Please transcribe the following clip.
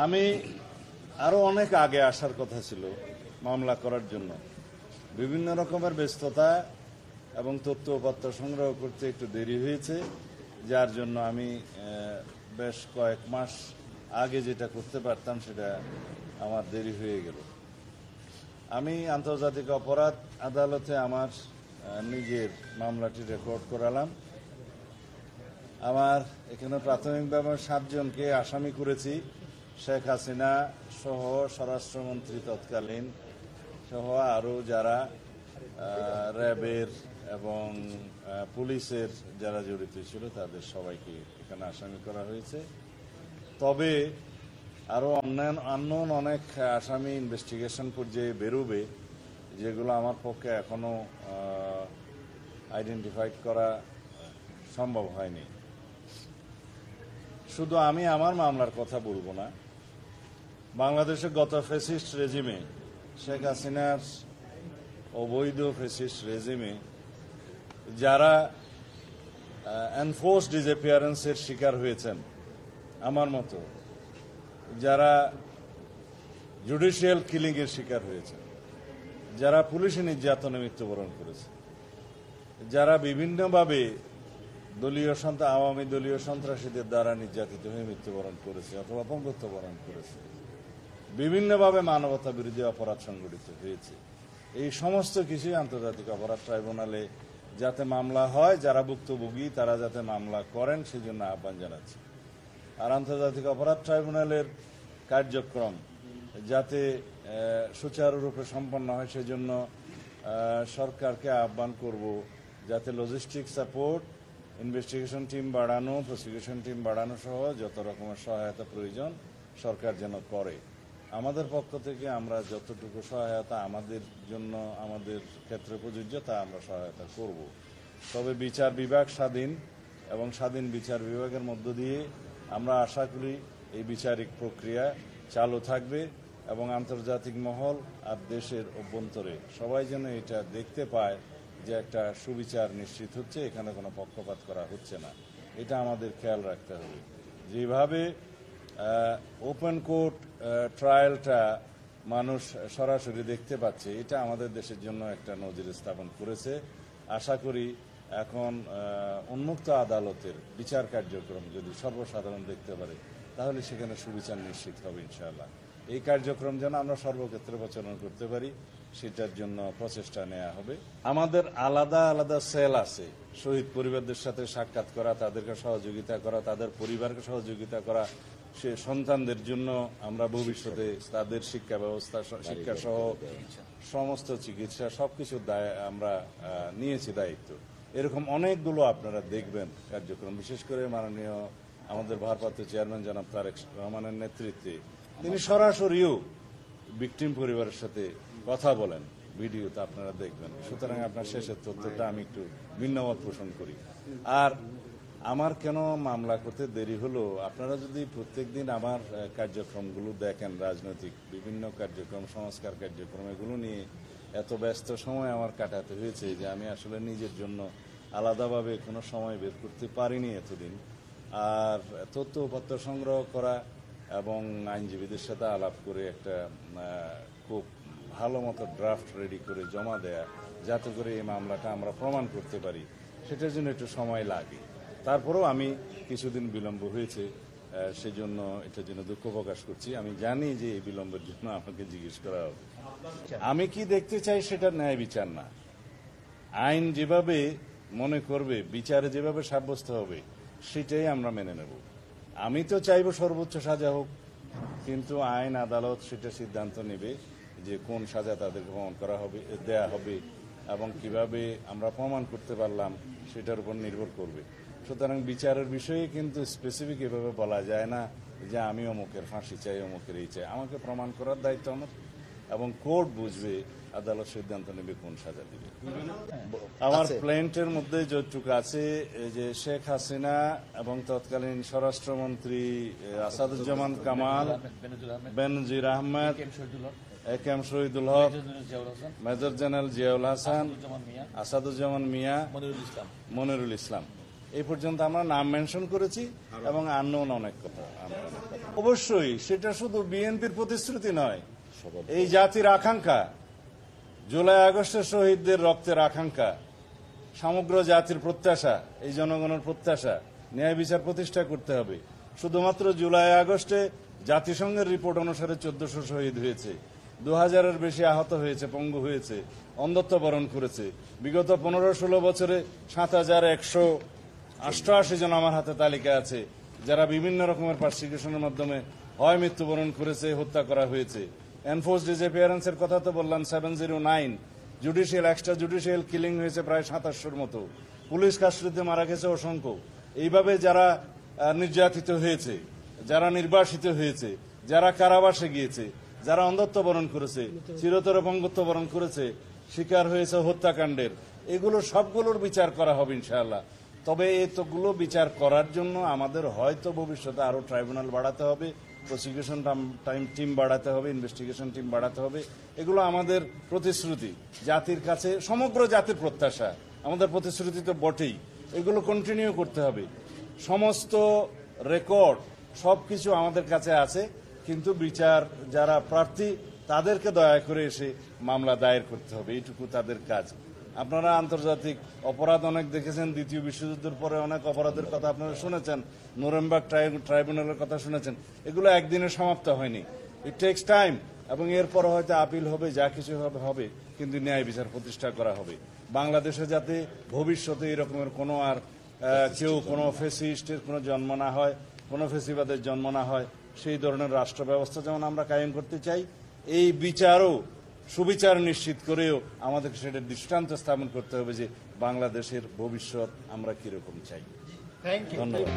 আমি আরো অনেক আগে আসার কথা ছিল মামলা করার জন্য। বিভিন্ন রকমের ব্যস্ততা এবং তথ্য উপাত্ত সংগ্রহ করতে একটু দেরি হয়েছে, যার জন্য আমি বেশ কয়েক মাস আগে যেটা করতে পারতাম সেটা আমার দেরি হয়ে গেল। আমি আন্তর্জাতিক অপরাধ আদালতে আমার নিজের মামলাটি রেকর্ড করালাম। আমার এখানে প্রাথমিকভাবে 7 জনকে আসামি করেছি। শেখ হাসিনা সহ স্বরাষ্ট্রমন্ত্রী তৎকালীন সহ আরও যারা র্যাবের এবং পুলিশের যারা জড়িত ছিল তাদের সবাইকে এখানে আসামি করা হয়েছে। তবে আরও অন্যান্য অনেক আসামি ইনভেস্টিগেশন পর্যায়ে বেরোবে, যেগুলো আমার পক্ষে এখনো আইডেন্টিফাইড করা সম্ভব হয়নি। শুধু আমি আমার মামলার কথা বলবো না, বাংলাদেশের গত ফ্যাসিস্ট রেজিমে, শেখ হাসিনার অবৈধ ফ্যাসিস্ট রেজিমে যারা এনফোর্সড ডিসঅ্যাপিয়ারেন্সের শিকার হয়েছেন আমার মতো, যারা জুডিশিয়াল কিলিং এর শিকার হয়েছে, যারা পুলিশি নির্যাতনে মৃত্যুবরণ করেছে, যারা বিভিন্নভাবে আওয়ামী দলীয় সন্ত্রাসীদের দ্বারা নির্যাতিত হয়ে মৃত্যুবরণ করেছে অথবা পঙ্গুত্ব বরণ করেছে, বিভিন্নভাবে মানবতা বিরোধী অপরাধ সংঘটিত হয়েছে, এই সমস্ত কিছুই আন্তর্জাতিক অপরাধ ট্রাইব্যুনালে যাতে মামলা হয়, যারা ভুক্তভোগী তারা যাতে মামলা করেন সেজন্য আহ্বান জানাচ্ছি। আর আন্তর্জাতিক অপরাধ ট্রাইব্যুনালের কার্যক্রম যাতে সুচারুরূপে সম্পন্ন হয় সেজন্য সরকারকে আহ্বান করব যাতে লজিস্টিক সাপোর্ট, ইনভেস্টিগেশন টিম বাড়ানো, প্রসিকিউশন টিম বাড়ানো সহ যত রকমের সহায়তা প্রয়োজন সরকার যেন করে। আমাদের পক্ষ থেকে আমরা যতটুকু সহায়তা আমাদের জন্য আমাদের ক্ষেত্রে প্রযোজ্য তা আমরা সহায়তা করব। তবে বিচার বিভাগ স্বাধীন এবং স্বাধীন বিচার বিভাগের মধ্য দিয়ে আমরা আশা করি এই বিচারিক প্রক্রিয়া চালু থাকবে এবং আন্তর্জাতিক মহল আর দেশের অভ্যন্তরে সবাই যেন এটা দেখতে পায় যে একটা সুবিচার নিশ্চিত হচ্ছে, এখানে কোনো পক্ষপাত করা হচ্ছে না। এটা আমাদের খেয়াল রাখতে হবে। যেভাবে ওপেন কোর্ট ট্রায়ালটা মানুষ সরাসরি দেখতে পাচ্ছে, এটা আমাদের দেশের জন্য একটা নজির স্থাপন করেছে। আশা করি এখন উন্মুক্ত আদালতের বিচার কার্যক্রম যদি সর্বসাধারণ দেখতে পারে তাহলে সেখানে সুবিচার নিশ্চিত হবে ইনশাআল্লাহ। এই কার্যক্রম যেন আমরা সর্বক্ষেত্রে প্রচলন করতে পারি সেটার জন্য প্রচেষ্টা নেওয়া হবে। আমাদের আলাদা আলাদা সেল আছে, শহীদ পরিবারদের সাথে সাক্ষাৎ করা, তাদেরকে সহযোগিতা করা, তাদের পরিবারকে সহযোগিতা করা, সে সন্তানদের জন্য আমরা ভবিষ্যতে তাদের শিক্ষা ব্যবস্থা, শিক্ষা সহ সমস্ত চিকিৎসা সবকিছু আমরা নিয়েছি দায়িত্ব। এরকম অনেকগুলো আপনারা দেখবেন কার্যক্রম, বিশেষ করে মাননীয় আমাদের ভারপ্রাপ্ত চেয়ারম্যান জনাব তারেক রহমানের নেতৃত্বে তিনি সরাসরিও ভিকটিম পরিবারের সাথে কথা বলেন, ভিডিওতে আপনারা দেখবেন। সুতরাং আপনার শেষের তথ্যটা আমি একটু ভিন্নমত পোষণ করি। আর আমার কেন মামলা করতে দেরি হলো, আপনারা যদি প্রত্যেকদিন আমার কার্যক্রমগুলো দেখেন, রাজনৈতিক বিভিন্ন কার্যক্রম, সংস্কার কার্যক্রম, এগুলো নিয়ে এত ব্যস্ত সময় আমার কাটাতে হয়েছে যে আমি আসলে নিজের জন্য আলাদাভাবে কোনো সময় বের করতে পারিনি এতদিন। আর তথ্য উপাত্ত সংগ্রহ করা এবং আইনজীবীদের সাথে আলাপ করে একটা খুব ভালো মতো ড্রাফট রেডি করে জমা দেয়া, যাতে করে এই মামলাটা আমরা প্রমাণ করতে পারি, সেটার জন্য একটু সময় লাগে। তারপরেও আমি কিছুদিন বিলম্ব হয়েছে, সেজন্য এটার জন্য দুঃখ প্রকাশ করছি। আমি জানি যে এই বিলম্বের জন্য আমাকে জিজ্ঞেস করা হবে। আমি কি দেখতে চাই সেটা ন্যায় বিচার না। আইন যেভাবে মনে করবে, বিচারে যেভাবে সাব্যস্ত হবে সেটাই আমরা মেনে নেব। আমি তো চাইব সর্বোচ্চ সাজা হোক, কিন্তু আইন আদালত সেটা সিদ্ধান্ত নেবে যে কোন সাজা তাদেরকে প্রমাণ করা হবে, দেয়া হবে এবং কিভাবে আমরা প্রমাণ করতে পারলাম সেটার উপর নির্ভর করবে। সুতরাং বিচারের বিষয়ে কিন্তু স্পেসিফিক এভাবে বলা যায় না যে আমি অমুকের ফাঁসি চাই, অমুকের এই চাই। আমাকে প্রমাণ করার দায়িত্ব আমার, এবং কোর্ট বুঝবে, আদালত সিদ্ধান্ত নেবে কোন সাজা দিবে। আমার প্ল্যান্টের মধ্যে যতটুকু আছে যে শেখ হাসিনা এবং তৎকালীন স্বরাষ্ট্রমন্ত্রী আসাদুজ্জামান কামাল, বেনজির আহমেদ, একেএম শহীদুল হক, মেজর জেনারেল জিয়াউল হাসান, আসাদুজ্জামান মিয়া, মনিরুল ইসলাম, এই পর্যন্ত আমরা নাম মেনশন করেছি এবং আননোন অনেক কথা। অবশ্যই সেটা শুধু বিএনপির প্রতিশ্রুতি নয়, এই জাতির আকাঙ্ক্ষা, জুলাই আগস্টের শহীদদের রক্তের আকাঙ্ক্ষা, সমগ্র জাতির প্রত্যাশা, এই জনগণের প্রত্যাশা, ন্যায় বিচার প্রতিষ্ঠা করতে হবে। শুধুমাত্র জুলাই আগস্টে জাতিসংঘের রিপোর্ট অনুসারে 1400 শহীদ হয়েছে, 2000-এর বেশি আহত হয়েছে, পঙ্গু হয়েছে, অন্ধত্ব বরণ করেছে। বিগত 15-16 বছরে 7188 জন আমার হাতে তালিকা আছে যারা বিভিন্ন রকমের পারসিকিউশনের মাধ্যমে হয় মৃত্যুবরণ করেছে, হত্যা করা হয়েছে। এনফোর্স ডিসঅ্যাপিয়ারেন্সের কথা তো বললাম, 709 জুডিশিয়াল, এক্সট্রা জুডিশিয়াল কিলিং হয়েছে প্রায় 2700-র মতো, পুলিশ কাস্টডিতে মারা গেছে অসংখ্য। এইভাবে যারা নির্যাতিত হয়েছে, যারা নির্বাসিত হয়েছে, যারা কারাবাসে গিয়েছে, যারা অন্ধত্ব বরণ করেছে, চিরতর অপঙ্গত্ব বরণ করেছে, শিকার হয়েছে হত্যাকাণ্ডের, এগুলো সবগুলোর বিচার করা হবে ইনশাআল্লাহ। তবে এতগুলো বিচার করার জন্য আমাদের হয়তো ভবিষ্যতে আরো ট্রাইব্যুনাল বাড়াতে হবে, প্রসিকিউশন টিম বাড়াতে হবে, ইনভেস্টিগেশন টিম বাড়াতে হবে। এগুলো আমাদের প্রতিশ্রুতি, জাতির কাছে সমগ্র জাতির প্রত্যাশা, আমাদের প্রতিশ্রুতি তো বটেই, এগুলো কন্টিনিউ করতে হবে। সমস্ত রেকর্ড সবকিছু আমাদের কাছে আছে, কিন্তু বিচার যারা প্রার্থী তাদেরকে দয়া করে এসে মামলা দায়ের করতে হবে, এইটুকু তাদের কাজ। আপনারা আন্তর্জাতিক অপরাধ অনেক দেখেছেন, দ্বিতীয় বিশ্বযুদ্ধের পরে অনেক অপরাধের কথা আপনারা শুনেছেন, নুরেমবার্গ ট্রাইব্যুনালের কথা শুনেছেন। এগুলো একদিনে সমাপ্ত হয়নি, ইট টেক্স টাইম, এবং এরপর হয়তো আপিল হবে, যা কিছু হবে, কিন্তু ন্যায় বিচার প্রতিষ্ঠা করা হবে। বাংলাদেশে যাতে ভবিষ্যতে এরকমের কোনো আর কেউ কোনো ফেসিস্টের কোনো জন্ম না হয়, কোনো ফেসিবাদের জন্ম না হয়, সেই ধরনের রাষ্ট্র ব্যবস্থা যেমন আমরা কায়েম করতে চাই, এই বিচারও সুবিচার নিশ্চিত করেও আমাদেরকে সেটার দৃষ্টান্ত স্থাপন করতে হবে যে বাংলাদেশের ভবিষ্যৎ আমরা কিরকম চাই। ধন্যবাদ।